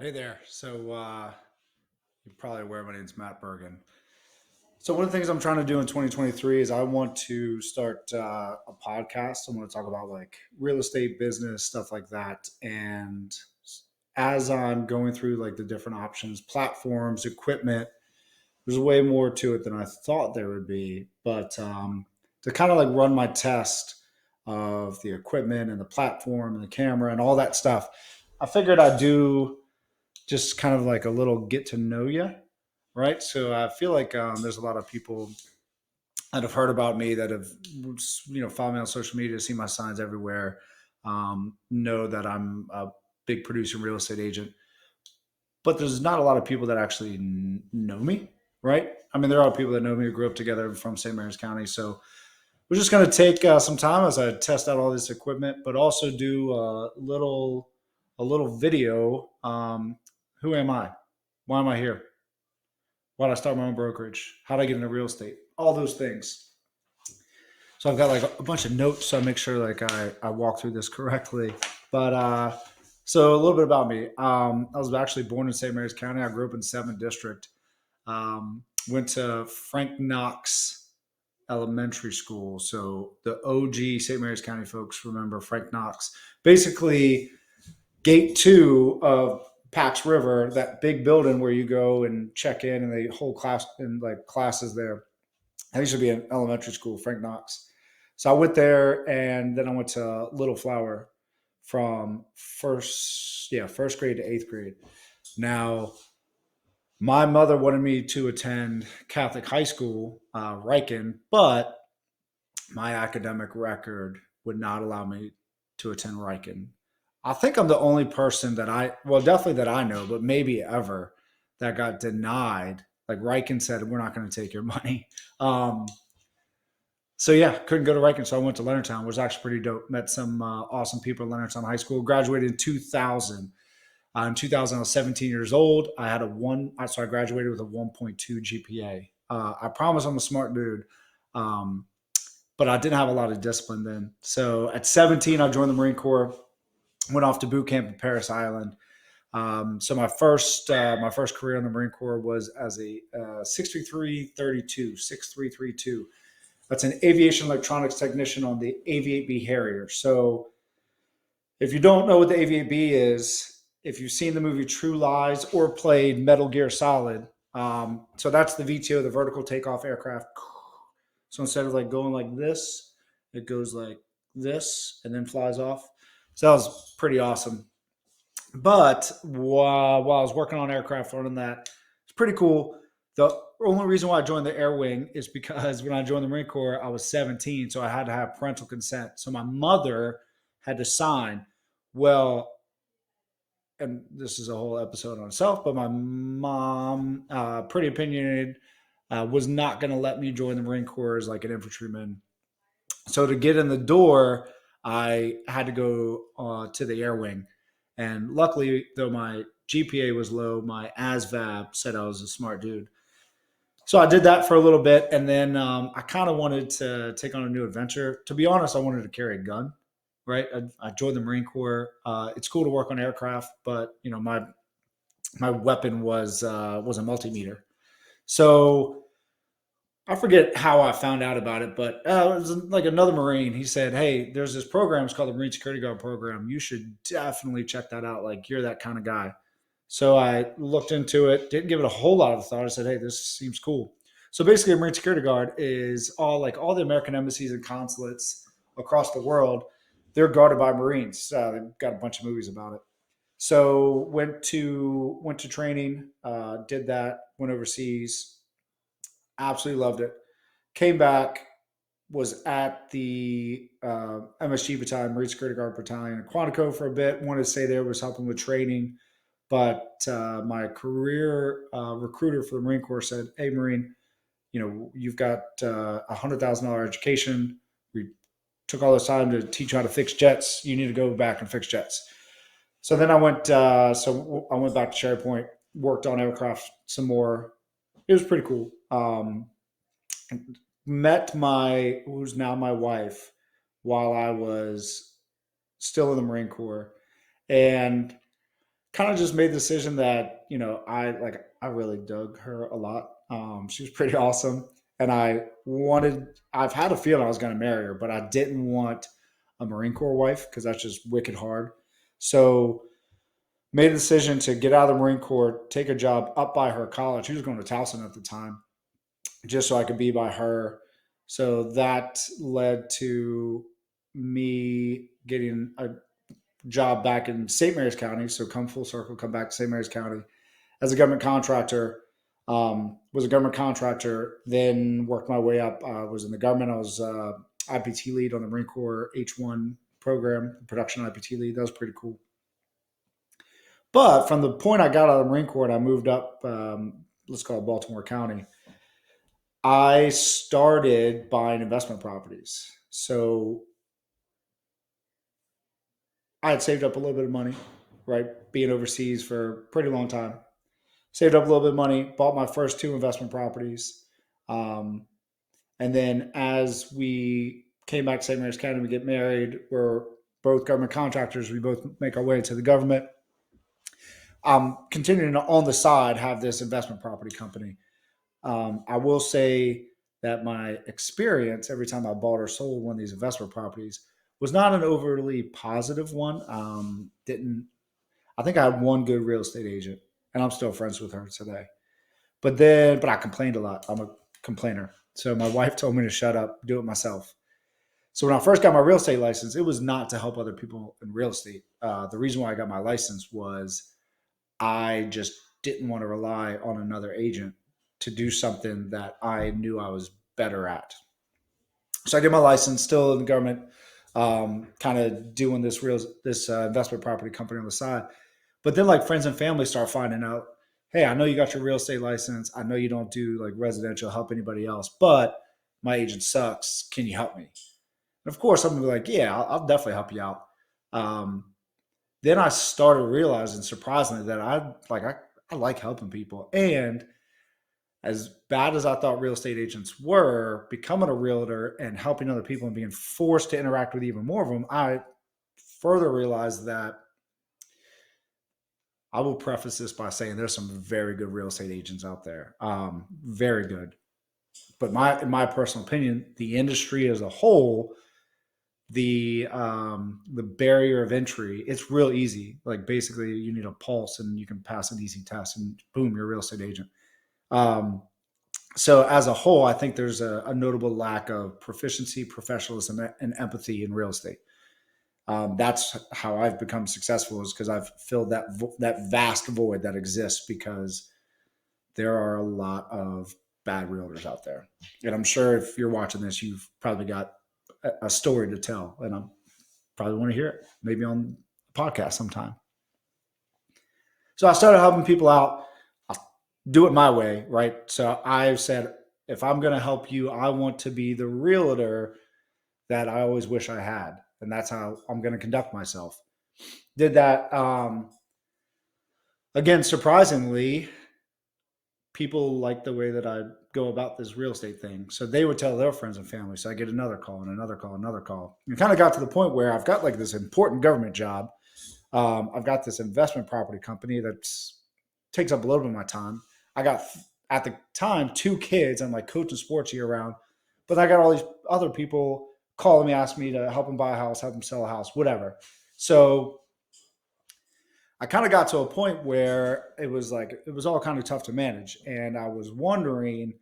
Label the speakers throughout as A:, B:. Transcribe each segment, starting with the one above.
A: Hey there. You're probably aware my name's Matt Bergen. So one of the things I'm trying to do in 2023 is I want to start a podcast. I want to talk about like real estate business, stuff like that. And as I'm going through like the different options, platforms, equipment, there's way more to it than I thought there would be. But to kind of like run my test of the equipment and the platform and the camera and all that stuff, I figured I'd do just kind of like a little get to know you, right? So I feel like there's a lot of people that have heard about me that have followed me on social media, see my signs everywhere, know that I'm a big producer and real estate agent. But there's not a lot of people that actually know me, right? I mean, there are people that know me who grew up together from St. Mary's County. So we're just going to take some time as I test out all this equipment, but also do a little video. Who am I? Why am I here? Why did I start my own brokerage? How did I get into real estate? All those things. So I've got like a bunch of notes, so I make sure like I walk through this correctly. But so a little bit about me. I was actually born in St. Mary's County. I grew up in 7th District. Went to Frank Knox Elementary School. So the OG St. Mary's County folks remember Frank Knox. Basically, gate two of Pax River, that big building where you go and check in and the whole class and like classes there. I used to be in elementary school, Frank Knox. So I went there and then I went to Little Flower from first grade to 8th grade. Now, my mother wanted me to attend Catholic high school, Riken, but my academic record would not allow me to attend Riken. I think I'm the only person definitely that I know, but maybe ever, that got denied. Like Riken said, we're not going to take your money. Um, so yeah, couldn't go to Riken, so I went to Leonardtown, which was actually pretty dope. Met some awesome people at Leonardtown High School. Graduated in 2000. In 2000, I was 17 years old. I had a one, so I graduated with a 1.2 GPA. I promise I'm a smart dude. Um, but I didn't have a lot of discipline then. So at 17, I joined the Marine Corps, went off to boot camp in Paris Island. So my first career in the Marine Corps was as a 6332. That's an aviation electronics technician on the Aviate-B Harrier. So if you don't know what the Aviate-B is, if you've seen the movie True Lies or played Metal Gear Solid, so that's the VTO, the vertical takeoff aircraft. So instead of like going like this, it goes like this and then flies off. So that was pretty awesome. But while I was working on aircraft, learning that, it's pretty cool. The only reason why I joined the Air Wing is because when I joined the Marine Corps, I was 17, so I had to have parental consent. So my mother had to sign. Well, and this is a whole episode on itself, but my mom, pretty opinionated, was not going to let me join the Marine Corps as like an infantryman. So to get in the door, I had to go to the Air Wing. And luckily, though my GPA was low, my ASVAB said I was a smart dude. So I did that for a little bit, and then I kind of wanted to take on a new adventure. To be honest, I wanted to carry a gun. Right, I joined the Marine Corps. It's cool to work on aircraft, but my weapon was a multimeter. So I forget how I found out about it, but it was like another Marine. He said, "Hey, there's this program. It's called the Marine Security Guard Program. You should definitely check that out. Like, you're that kind of guy." So I looked into it. Didn't give it a whole lot of thought. I said, "Hey, this seems cool." So basically, a Marine Security Guard is all the American embassies and consulates across the world. They're guarded by Marines. They've got a bunch of movies about it. So went to training, did that, went overseas, absolutely loved it. Came back, was at the MSG Battalion, Marine Security Guard Battalion in Quantico for a bit. Wanted to stay there, was helping with training. But my career recruiter for the Marine Corps said, "Hey, Marine, you've got a $100,000 education. We took all this time to teach you how to fix jets. You need to go back and fix jets." So then I went. So I went back to Cherry Point, worked on aircraft some more. It was pretty cool. Met my who's now my wife while I was still in the Marine Corps, and kind of just made the decision that, I really dug her a lot. She was pretty awesome. And I've had a feeling I was going to marry her, but I didn't want a Marine Corps wife because that's just wicked hard. So made a decision to get out of the Marine Corps, take a job up by her college. She was going to Towson at the time, just so I could be by her. So that led to me getting a job back in St. Mary's County. So come full circle, come back to St. Mary's County as a government contractor. Was a government contractor, then worked my way up. Was in the government. I was IPT lead on the Marine Corps H1 program, production IPT lead. That was pretty cool. But from the point I got out of the Marine Corps and I moved up, let's call it Baltimore County, I started buying investment properties. So I had saved up a little bit of money, right? Being overseas for a pretty long time. Saved up a little bit of money, bought my first two investment properties. Um, and then as we came back to St. Mary's County, we get married. We're both government contractors. We both make our way into the government. I'm continuing to, on the side, have this investment property company. I will say that my experience every time I bought or sold one of these investment properties was not an overly positive one. Didn't I think I had one good real estate agent, and I'm still friends with her today. But I complained a lot. I'm a complainer. So my wife told me to shut up, do it myself. So when I first got my real estate license, it was not to help other people in real estate. The reason why I got my license was I just didn't want to rely on another agent to do something that I knew I was better at. So I get my license, still in the government, kind of doing this investment property company on the side. But then like friends and family start finding out, hey, I know you got your real estate license. I know you don't do like residential help anybody else, but my agent sucks. Can you help me? And of course, I'm gonna be like, yeah, I'll definitely help you out. Um, then I started realizing, surprisingly, that I like helping people. And as bad as I thought real estate agents were, becoming a realtor and helping other people and being forced to interact with even more of them, I further realized that I will preface this by saying there's some very good real estate agents out there, very good. But in my personal opinion, the industry as a whole, the barrier of entry, it's real easy. Like basically, you need a pulse and you can pass an easy test, and boom, you're a real estate agent. Um, so as a whole, I think there's a notable lack of proficiency, professionalism, and empathy in real estate. That's how I've become successful, is because I've filled that vast void that exists because there are a lot of bad realtors out there. And I'm sure if you're watching this, you've probably got a story to tell, and I probably want to hear it, maybe on a podcast sometime. So I started helping people out. I'll do it my way, right? So I said, if I'm going to help you, I want to be the realtor that I always wish I had. And that's how I'm going to conduct myself. Did that. Again, surprisingly, people like the way that I go about this real estate thing. So they would tell their friends and family. So I get another call and another call, another call. And it kind of got to the point where I've got like this important government job. I've got this investment property company that takes up a little bit of my time. I got, at the time, two kids. I'm like coaching sports year round. But I got all these other people calling me, asking me to help them buy a house, help them sell a house, whatever. So I kind of got to a point where it was all kind of tough to manage. And I was wondering,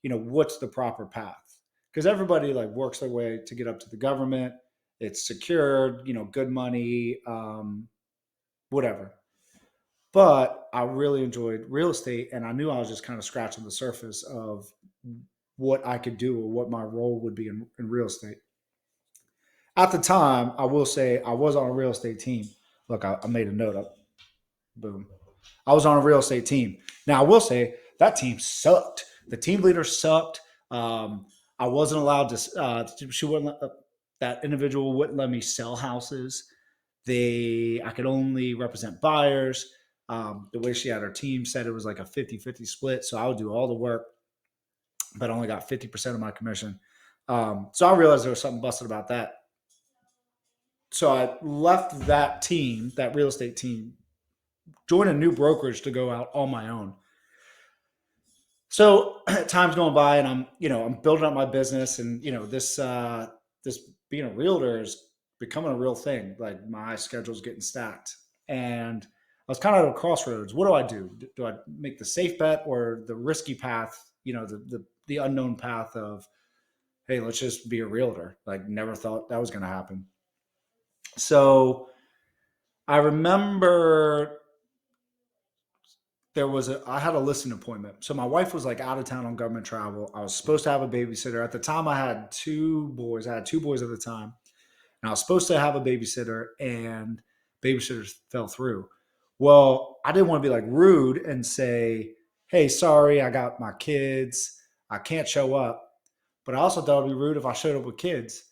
A: what's the proper path? Because everybody like works their way to get up to the government. It's secured, good money, whatever. But I really enjoyed real estate, and I knew I was just kind of scratching the surface of what I could do or what my role would be in real estate. At the time, I will say I was on a real estate team. Look, I made a note up. Boom. I was on a real estate team. Now, I will say that team sucked. The team leader sucked. I wasn't allowed to, she wouldn't, that individual wouldn't let me sell houses. I could only represent buyers. The way she had her team said, it was like a 50-50 split. So I would do all the work, but I only got 50% of my commission. So I realized there was something busted about that. So I left that team, that real estate team, join a new brokerage to go out on my own. So time's going by, and I'm building up my business, and this being a realtor is becoming a real thing. Like my schedule's getting stacked, and I was kind of at a crossroads. What do I do? Do I make the safe bet or the risky path? The unknown path of, hey, let's just be a realtor. Like never thought that was going to happen. So I remember I had a listing appointment. So my wife was like out of town on government travel. I was supposed to have a babysitter. At the time I had two boys. I had two boys at the time. And I was supposed to have a babysitter, and babysitters fell through. Well, I didn't want to be like rude and say, hey, sorry, I got my kids. I can't show up. But I also thought it'd be rude if I showed up with kids.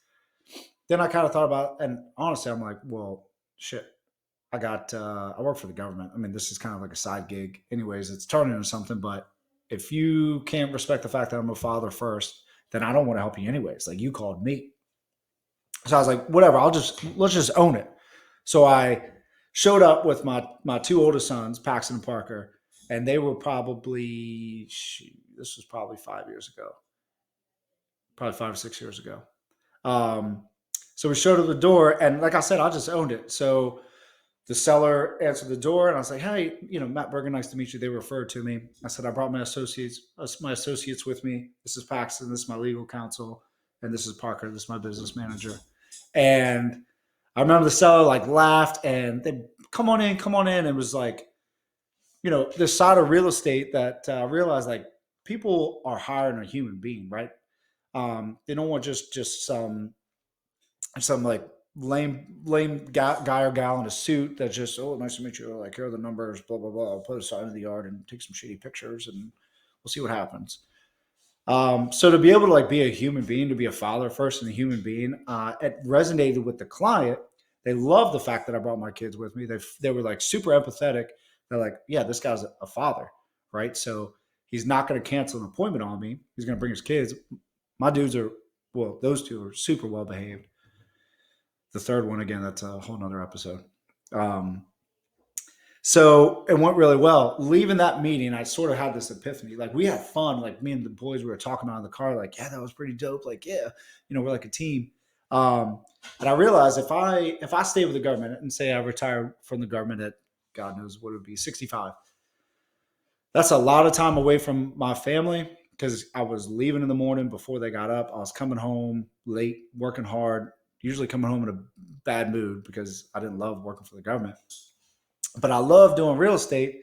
A: Then I kind of thought about, and honestly, I'm like, well, shit. I work for the government. I mean, this is kind of like a side gig. Anyways, it's turning into something. But if you can't respect the fact that I'm a father first, then I don't want to help you anyways. Like you called me. So I was like, whatever, let's just own it. So I showed up with my two oldest sons, Paxton and Parker, and they were this was probably 5 years ago, probably 5 or 6 years ago. Um, so we showed up the door, and like I said, I just owned it. So the seller answered the door, and I was like, hey, Matt Bergen, nice to meet you. They referred to me. I said, I brought my associates with me. This is Paxton, this is my legal counsel, and this is Parker, this is my business manager. And I remember the seller like laughed, and they come on in. And it was like, this side of real estate that I realized like people are hiring a human being, right? They don't want just some like lame guy or gal in a suit that just, oh, nice to meet you, like here are the numbers, blah blah blah. I'll put a sign in the yard and take some shitty pictures, and we'll see what happens. So to be able to like be a human being, to be a father first and a human being, it resonated with the client. They loved the fact that I brought my kids with me. They were like super empathetic. They're like, yeah, this guy's a father, right? So he's not going to cancel an appointment on me. He's going to bring his kids. My dudes those two are super well behaved. The third one, again, that's a whole nother episode. So it went really well. Leaving that meeting, I sort of had this epiphany. Like we had fun. Like me and the boys, we were talking about in the car. Like, yeah, that was pretty dope. Like, yeah, we're like a team. And I realized if I stay with the government and say I retire from the government at God knows what it would be, 65, that's a lot of time away from my family because I was leaving in the morning before they got up. I was coming home late, working hard, usually coming home in a bad mood because I didn't love working for the government. But I love doing real estate.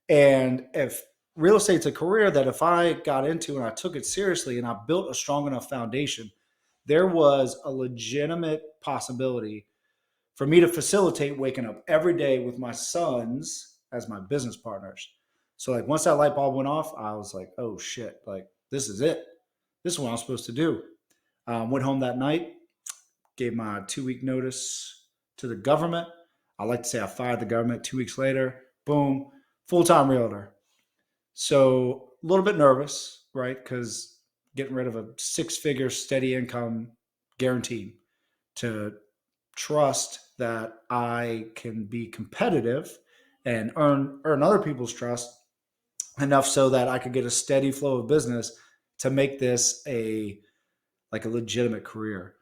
A: And if real estate's a career that if I got into and I took it seriously and I built a strong enough foundation, there was a legitimate possibility for me to facilitate waking up every day with my sons as my business partners. So like once that light bulb went off, I was like, oh shit, like this is it. This is what I'm supposed to do. Went home that night, gave my 2-week notice to the government. I like to say I fired the government. 2 weeks later, boom, full-time realtor. So a little bit nervous, right? Because getting rid of a 6-figure steady income guaranteed, to trust that I can be competitive and earn other people's trust enough so that I could get a steady flow of business to make this a legitimate career.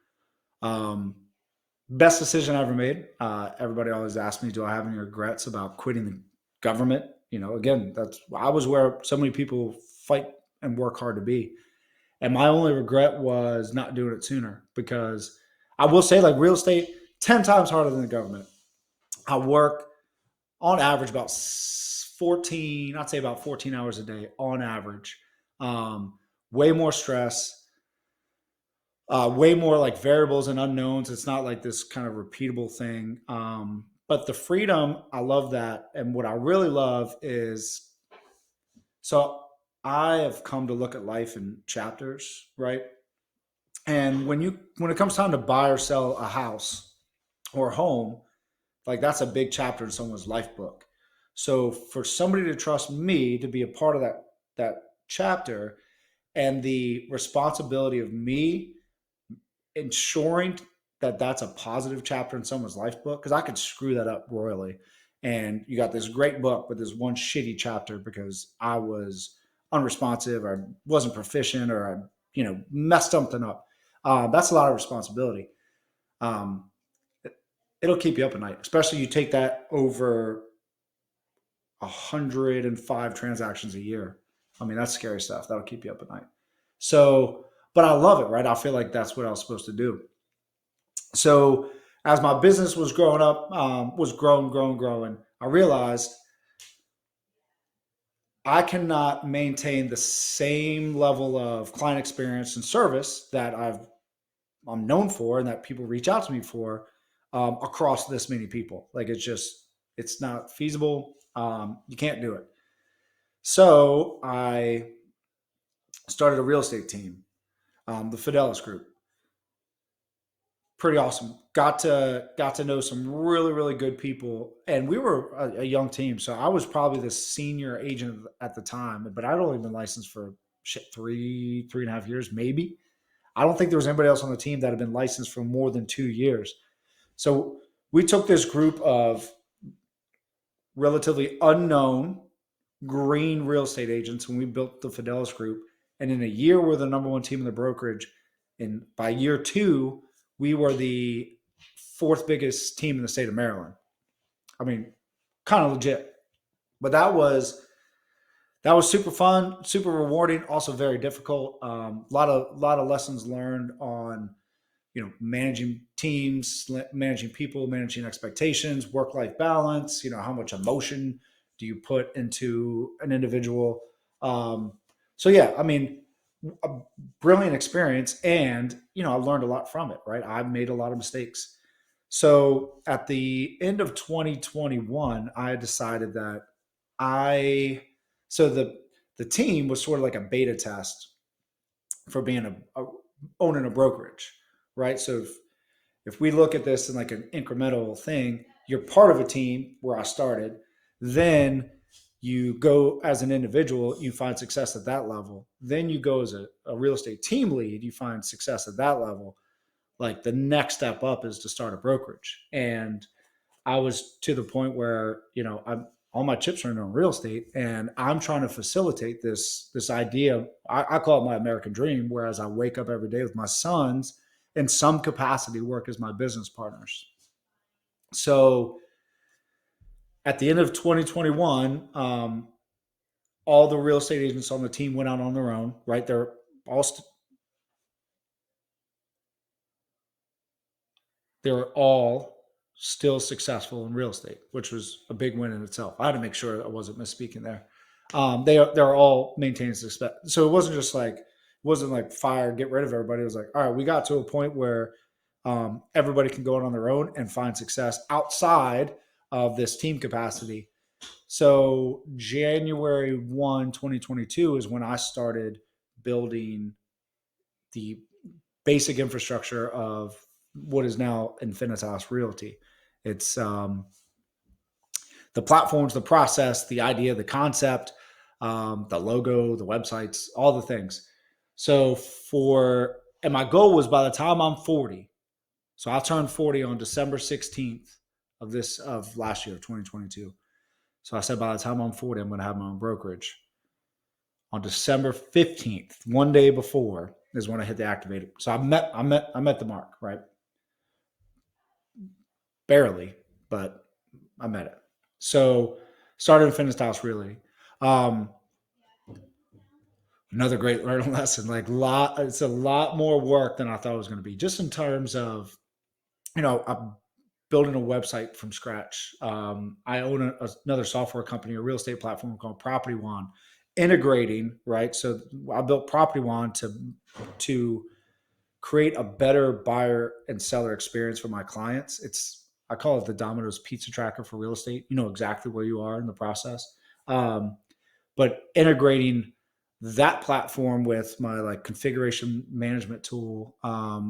A: Best decision I ever made. Everybody always asks me, do I have any regrets about quitting the government? Again, I was where so many people fight and work hard to be. And my only regret was not doing it sooner, because I will say, like, real estate, 10 times harder than the government. I work on average about 14, I'd say about 14 hours a day on average. Way more stress, way more like variables and unknowns. It's not like this kind of repeatable thing. But the freedom, I love that. And what I really love is, so I have come to look at life in chapters, right? And when it comes time to buy or sell a house or a home, like that's a big chapter in someone's life book. So for somebody to trust me to be a part of that chapter, and the responsibility of me ensuring that that's a positive chapter in someone's life book, because I could screw that up royally. and you got this great book with this one shitty chapter because I was unresponsive or wasn't proficient or I, messed something up. That's a lot of responsibility. Um, it'll keep you up at night, especially you take that over 105 transactions a year. I mean, that's scary stuff. That'll keep you up at night. So, but I love it, right? I feel like that's what I was supposed to do. So, as my business was growing up, was growing, I realized I cannot maintain the same level of client experience and service that I'm known for and that people reach out to me for across this many people. Like it's not feasible. You can't do it. So I started a real estate team, the Fidelis Group. Pretty awesome. Got to know some really good people, and we were a young team. So I was probably the senior agent at the time, but I'd only been licensed for shit 3.5 years, maybe. I don't think there was anybody else on the team that had been licensed for more than 2 years. So we took this group of relatively unknown green real estate agents when we built the Fidelis Group. And in a year, we're the number one team in the brokerage. And by year two, we were the fourth biggest team in the state of Maryland. I mean, kind of legit. But that was super fun, super rewarding, also very difficult. Lot of lessons learned on managing teams, managing people, managing expectations, work-life balance. How much emotion do you put into an individual? So yeah, I mean, a brilliant experience, and I learned a lot from it. Right, I made a lot of mistakes. So at the end of 2021, I decided that I so the team was sort of like a beta test for being owning a brokerage, right? So if we look at this in like an incremental thing, you're part of a team where I started, then you go as an individual, you find success at that level. Then you go as a real estate team lead, you find success at that level. Like the next step up is to start a brokerage. And I was to the point where, all my chips are in on real estate, and I'm trying to facilitate this idea. I call it my American dream, whereas I wake up every day with my sons in some capacity work as my business partners. So at the end of 2021, all the real estate agents on the team went out on their own, right? All they were all still successful in real estate, which was a big win in itself. I had to make sure I wasn't misspeaking there. They're all maintaining success. So it wasn't like fire, get rid of everybody. It was like, all right, we got to a point where everybody can go out on their own and find success outside of this team capacity. So January 1, 2022 is when I started building the basic infrastructure of what is now Infinitas Realty. It's the platforms, the process, the idea, the concept, the logo, the websites, all the things. So and my goal was by the time I'm 40, so I turned 40 on December 16th of last year, 2022. So I said, by the time I'm 40, I'm going to have my own brokerage. On December 15th, one day before, is when I hit the activator. So I met the mark, right? Barely, but I met it. So started in Fitness House Realty. Another great learning lesson. It's a lot more work than I thought it was going to be, just in terms of, I'm building a website from scratch. I own another software company, a real estate platform called Property One, integrating, right? So I built Property One to create a better buyer and seller experience for my clients. I call it the Domino's pizza tracker for real estate. You know exactly where you are in the process. But integrating that platform with my configuration management tool,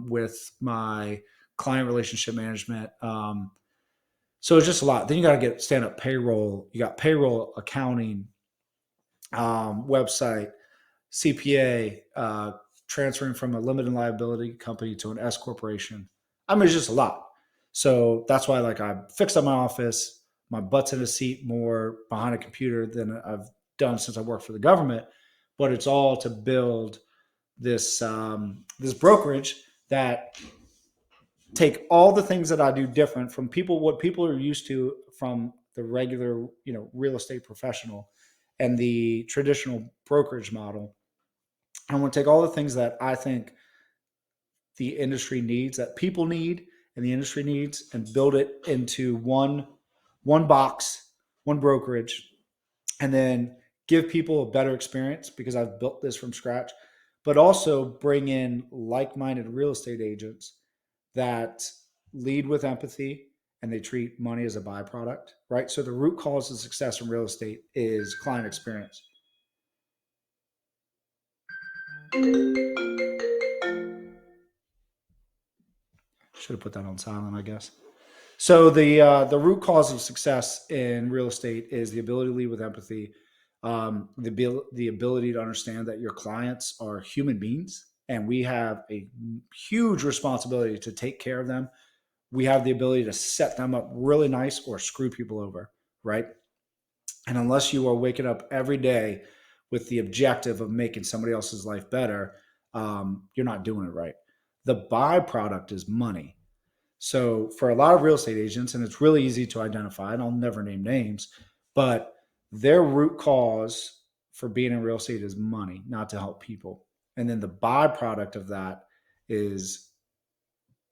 A: with my client relationship management. So it's just a lot. Then you got to stand up payroll. You got payroll, accounting, website, CPA, transferring from a limited liability company to an S corporation. I mean, it's just a lot. So that's why I fixed up my office. my butt's in a seat more behind a computer than I've done since I worked for the government. But it's all to build this brokerage that take all the things that I do different from people, what people are used to from the regular, real estate professional and the traditional brokerage model. I want to take all the things that I think the industry needs, that people need and the industry needs, and build it into one box, one brokerage, and then give people a better experience because I've built this from scratch, but also bring in like-minded real estate agents that lead with empathy and they treat money as a byproduct, right? So the root cause of success in real estate is client experience. Should have put that on silent, I guess. So the root cause of success in real estate is the ability to lead with empathy, the ability to understand that your clients are human beings, and we have a huge responsibility to take care of them. We have the ability to set them up really nice or screw people over, right? And unless you are waking up every day with the objective of making somebody else's life better, you're not doing it right. The byproduct is money. So for a lot of real estate agents, and it's really easy to identify, and I'll never name names, but their root cause for being in real estate is money, not to help people. And then the byproduct of that is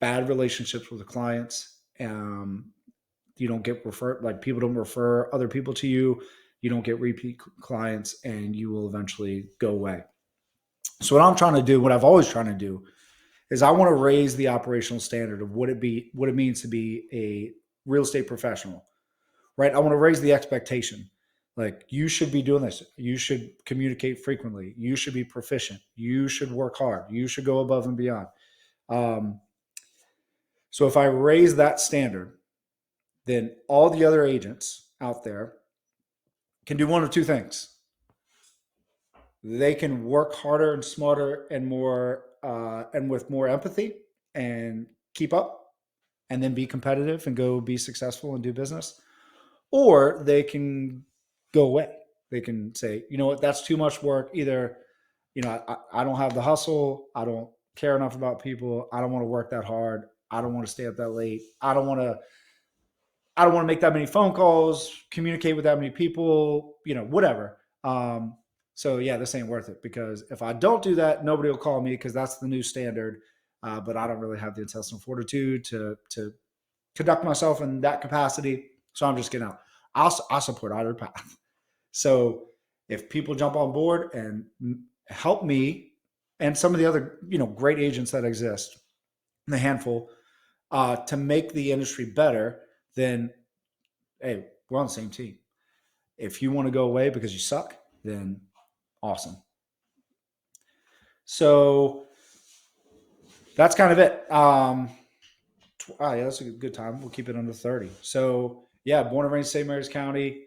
A: bad relationships with the clients. You don't get referred, like people don't refer other people to you. You don't get repeat clients, and you will eventually go away. So what I'm trying to do, what I've always trying to do, is I want to raise the operational standard of what it means to be a real estate professional, right? I want to raise the expectation. Like, you should be doing this. You should communicate frequently. You should be proficient. You should work hard. You should go above and beyond. So if I raise that standard, then all the other agents out there can do one of two things. They can work harder and smarter and more and with more empathy and keep up, and then be competitive and go be successful and do business. Or they can go away. They can say, you know what, that's too much work. Either, I don't have the hustle. I don't care enough about people. I don't want to work that hard. I don't want to stay up that late. I don't want to make that many phone calls, communicate with that many people, whatever. So yeah, this ain't worth it, because if I don't do that, nobody will call me because that's the new standard. But I don't really have the intestinal fortitude to conduct myself in that capacity. So I'm just getting out. I'll support either path. So if people jump on board and help me and some of the other, great agents that exist, the handful, to make the industry better, then hey, we're on the same team. If you want to go away because you suck, then awesome. So that's kind of it. Yeah, that's a good time. We'll keep it under 30. So yeah, born and raised St. Mary's County.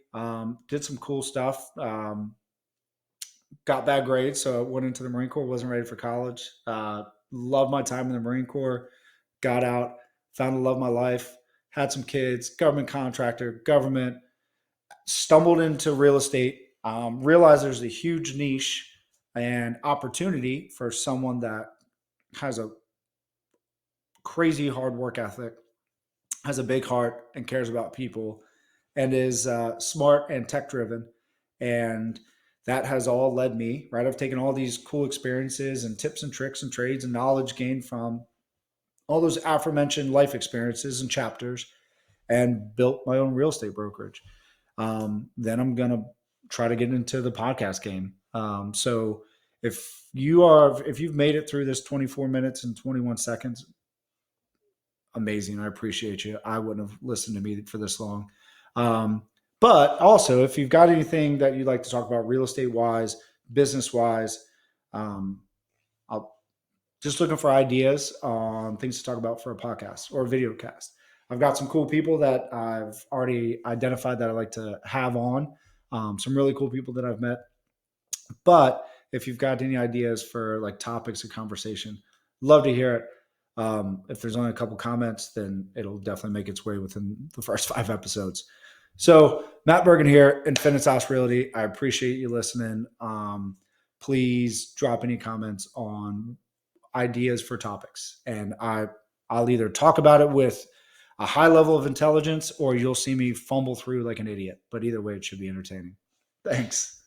A: Did some cool stuff. Got bad grades, so I went into the Marine Corps. Wasn't ready for college. Loved my time in the Marine Corps. Got out, found the love of my life. Had some kids. Government contractor. Government. Stumbled into real estate. Realized there's a huge niche and opportunity for someone that has a crazy hard work ethic, has a big heart, and cares about people, and is smart and tech driven. And that has all led me, right? I've taken all these cool experiences and tips and tricks and trades and knowledge gained from all those aforementioned life experiences and chapters, and built my own real estate brokerage. Then I'm going to try to get into the podcast game. So if you've made it through this 24 minutes and 21 seconds, amazing. I appreciate you. I wouldn't have listened to me for this long. But also, if you've got anything that you'd like to talk about real estate wise, business wise, I'll just looking for ideas on things to talk about for a podcast or a video cast. I've got some cool people that I've already identified that I like to have on, some really cool people that I've met. But if you've got any ideas for like topics of conversation, love to hear it. If there's only a couple comments, then it'll definitely make its way within the first 5 episodes. So Matt Bergen here, Infinitas Realty. I appreciate you listening. Please drop any comments on ideas for topics, and I'll either talk about it with a high level of intelligence, or you'll see me fumble through like an idiot. But either way, it should be entertaining. Thanks.